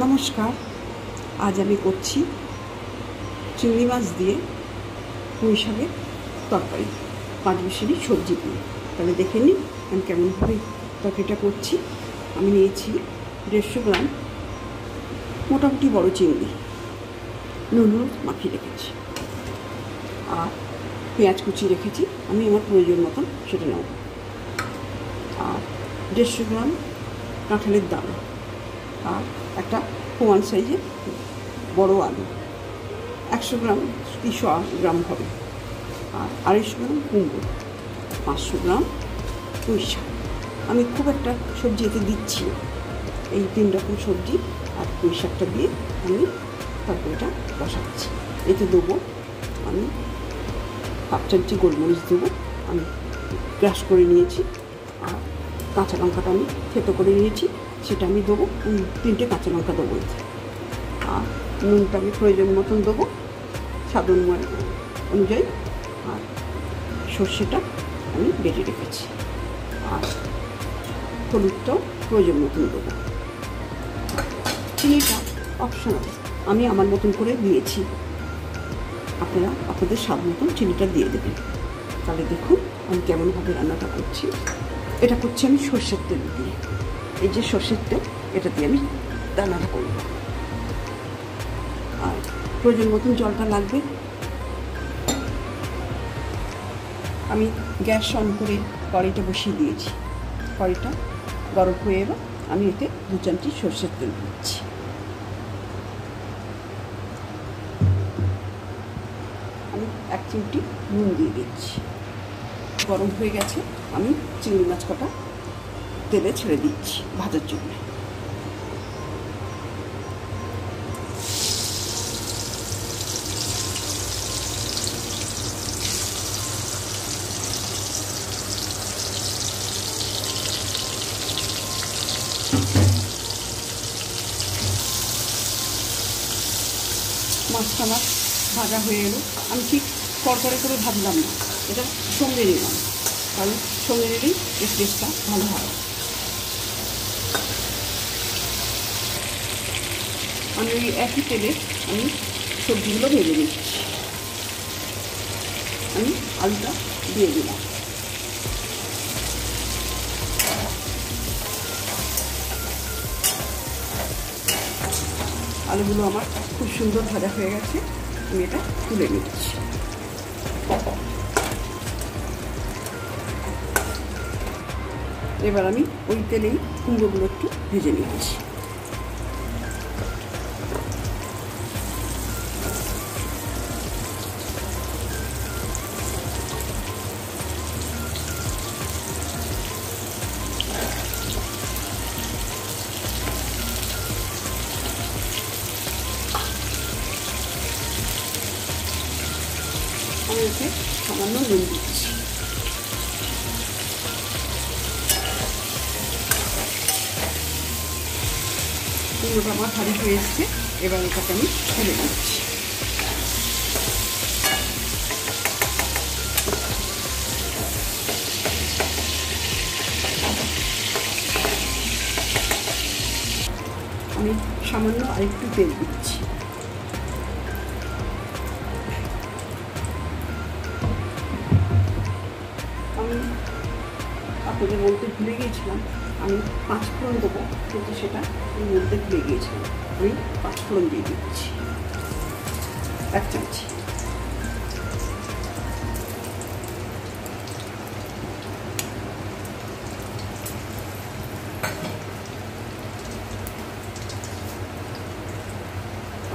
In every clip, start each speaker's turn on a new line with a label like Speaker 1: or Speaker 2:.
Speaker 1: নমস্কার। আজ আমি করছি চিংড়ি মাছ দিয়ে পুঁই শাকের তরকারি, 5 মিশালি সবজি দিয়ে। তাহলে দেখে নিন আমি কেমনভাবে তরকারিটা করছি। আমি নিয়েছি 150 গ্রাম মোটামুটি বড় চিংড়ি, নুন মাখিয়ে রেখেছি, আর পেঁয়াজ কুচি রেখেছি। আমি আমার প্রয়োজন মতন সেটা নেব। আর 150 গ্রাম কাঁঠালের দানা, আর একটা প্রমাণ সাইজের বড় আলু, 100 গ্রাম কি 100 গ্রাম হবে, আর 250 গ্রাম কুমড়ো, 500 গ্রাম পুঁই শাক। আমি খুব একটা সবজি এতে দিচ্ছি, এই 3 রকম সবজি আর পুঁই শাকটা দিয়ে আমি তরকারিটা বসাচ্ছি। এতে দেবো আমি হাফ চামচি গোলমরিচ দেবো, আমি ক্রাশ করে নিয়েছি। আর কাঁচা লঙ্কাটা আমি থেতো করে নিয়েছি, সেটা আমি দেবো। 3টে কাঁচা লঙ্কা দেবো এতে। আর নুনটা আমি প্রয়োজন মতন দেবো, স্বাদ অনুযায়ী। আর সর্ষেটা আমি বেটে রেখেছি, আর হলুদটাও প্রয়োজন মতন দেবো। চিনিটা অপশনাল, আমি আমার মতন করে দিয়েছি, আপনারা আপনাদের স্বাদ মতন চিনিটা দিয়ে দেবেন। তাহলে দেখুন আমি কেমনভাবে রান্নাটা করছি। এটা করছি আমি সর্ষের তেল দিয়ে। এই যে সর্ষের তেল, এটা দিয়ে আমি রান্নাটা করব। আর প্রয়োজন মতন জলটা লাগবে। আমি গ্যাস অন করে কড়াইটা বসিয়ে দিয়েছি। কড়াইটা গরম হয়ে এবার আমি এতে 2 চামচি সর্ষের তেল দিচ্ছি। আমি 1 চিমটি নুন দিয়ে দিচ্ছি। গরম হয়ে গেছে, আমি চিংড়ি মাছ কটা তেলে ছেড়ে দিচ্ছি ভাজার জন্য। মাছটা আমার ভাজা হয়ে এলো। আমি ঠিক কড়কড়ে করে ভাজলাম না, এটা সঙ্গে নিলাম, কারণ সঙ্গে নিলেই এর টেস্টটা ভালো হয়। আমি ওই একই তেলে আমি সবজিগুলো ভেজে নিচ্ছি। আমি আলুটা দিয়ে দিলাম। আলুগুলো আমার খুব সুন্দর ভাজা হয়ে গেছে, আমি এটা তুলে নিচ্ছি। এবার আমি ওই তেলেই কুমড়োগুলো একটু ভেজে নিচ্ছি। আমি এতে সামান্য নুন দিচ্ছি। কুমড়োটা আমার ভাজি হয়ে এসছে, এবার এটাকে আমি তুলে দিচ্ছি। আমি সামান্য আরেকটু তেল দিচ্ছি। আমি আপনাদের বলতে ভুলে গিয়েছিলাম, আমি 5 ফোড়ন দেবো, কিন্তু সেটা আমি বলতে ভুলে গিয়েছিলাম। আমি 5 ফোড়ন দিয়ে দিচ্ছি, 1 চামচি।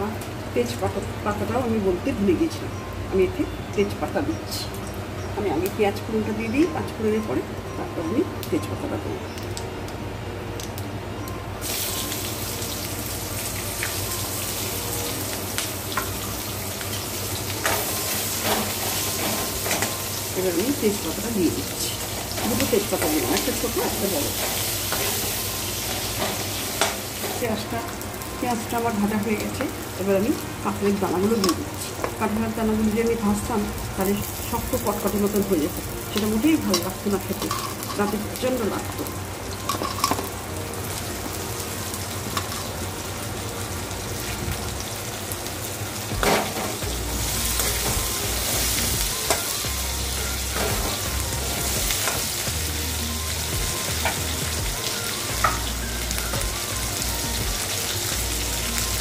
Speaker 1: আর তেজপাতাটাও আমি বলতে ভুলে গিয়েছিলাম, আমি এতে তেজপাতা দিচ্ছি। আমি আগে পেঁয়াজ ফোড়নটা দিয়ে দিই, 5 ফোড়নের পরে তারপর আমি তেজপাতাটা দেবো। এবার আমি তেজপাতাটা দিয়ে দিচ্ছি। 2টো তেজপাতা দিলাম, একটা ছোটো একটা বড়ো। পেঁয়াজটা আমার ভাজা হয়ে গেছে, এবার আমি কাঁঠালের দানাগুলো দিয়ে দিচ্ছি। কাঁঠালের দানাগুলো দিয়ে আমি ভাজতাম, তাহলে শক্ত কটকটের মতন হয়ে যেত, সেটা মোটেই ভালো লাগতো না খেতে, রাতে প্রচণ্ড লাগতো।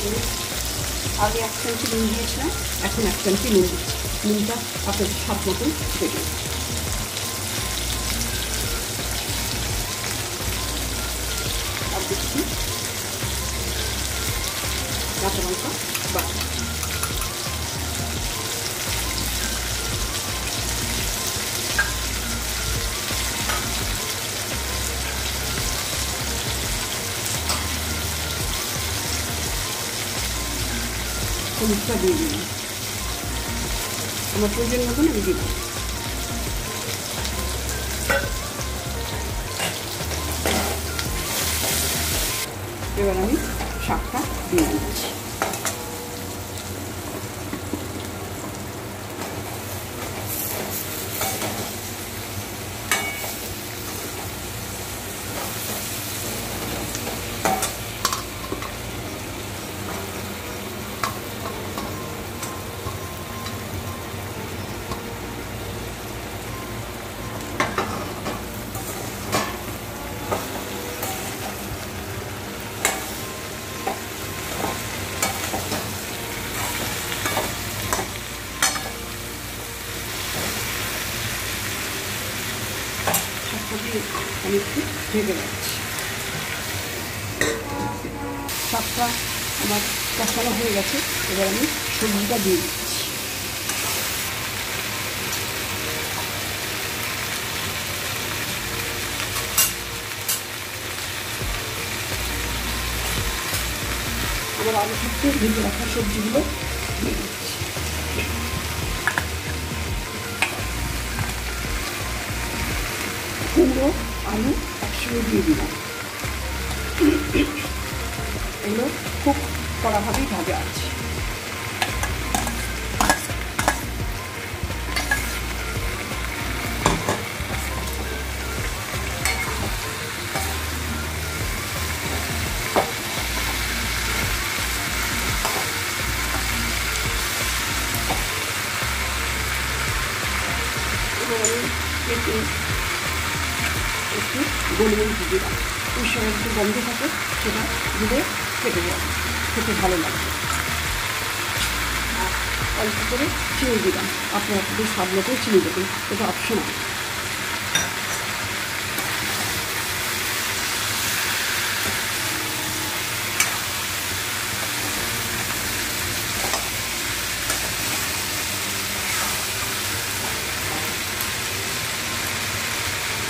Speaker 1: আগে 1 চামচি নুন দিয়েছিলাম, এখন 1 চামচি নুন দিচ্ছি। নুনটা আপনাদের স্বাদ মতন দেবেন। আর দিচ্ছি কাঁচা লঙ্কা বাটা। হলুদটা দিয়ে দিলাম, আমার প্রয়োজন মতন আমি দিব। এবার আমি শাকটা দিয়ে দিচ্ছি। আমি একটু ঢেকে রাখছি। শাকটা আমার কষানো হয়ে গেছে, এবার আমি সবজিটা দিয়ে দিচ্ছি। আমার আলু থাকতে ভেজে রাখা সবজিগুলো দিয়ে দিচ্ছি। কুমড়ো আলু একসঙ্গে দিয়ে দিলাম। এগুলো খুব কড়াভাবেই ভাজা আছে। একটু গোলমরিচ দিলাম, ওই সময় একটু গন্ধ থাকে, সেটা দিলে কেটে যাবে, খেতে ভালো লাগবে। আর অল্প করে চিনি দিলাম, আপনারা আপনাদের স্বাদ মতো চিনি দেবেন, এটা অপশনাল।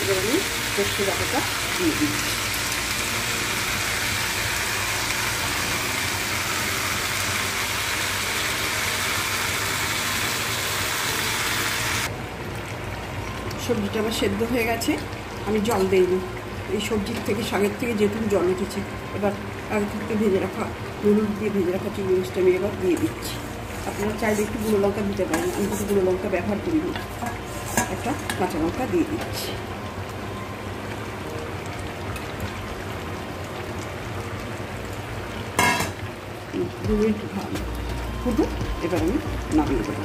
Speaker 1: এবার আমি সর্ষে বাটাটা দিয়ে দিচ্ছি। সবজিটা আমার সেদ্ধ হয়ে গেছে, আমি জল দিইনি। এই সবজির থেকে, শাকের থেকে যেটুকু জল উঠেছে, এবার আগে থেকে ভেজে রাখা হলুদ দিয়ে ভেজে রাখা চিংড়ি মাছটা আমি এবার দিয়ে দিচ্ছি। আপনারা চাইলে একটু গুঁড়ো লঙ্কা দিতে পারেন, আমি কিন্তু গুঁড়ো লঙ্কা ব্যবহার করিনি। একটা কাঁচা লঙ্কা দিয়ে দিচ্ছি। দু মিনিট ফুটুক, এবার আমি নামিয়ে দেবো।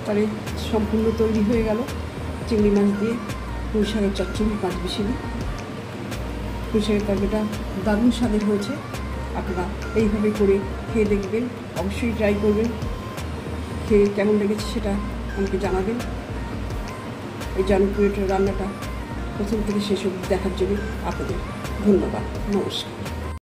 Speaker 1: তাহলে সম্পূর্ণ তৈরি হয়ে গেল চিংড়ি মাছ দিয়ে পুঁই শাকের চচ্চড়ি, পাঁচমিশালি পুঁই শাকের তরকারিটা দারুণ স্বাদের হয়েছে। আপনারা এইভাবে করে খেয়ে দেখবেন, অবশ্যই ট্রাই করবেন। খেয়ে কেমন লেগেছে সেটা আমাকে জানাবেন। এই জনপ্রিয় রান্নাটা প্রথম থেকে শেষ অবধি দেখার জন্য আপনাদের ধন্যবাদ। নমস্কার।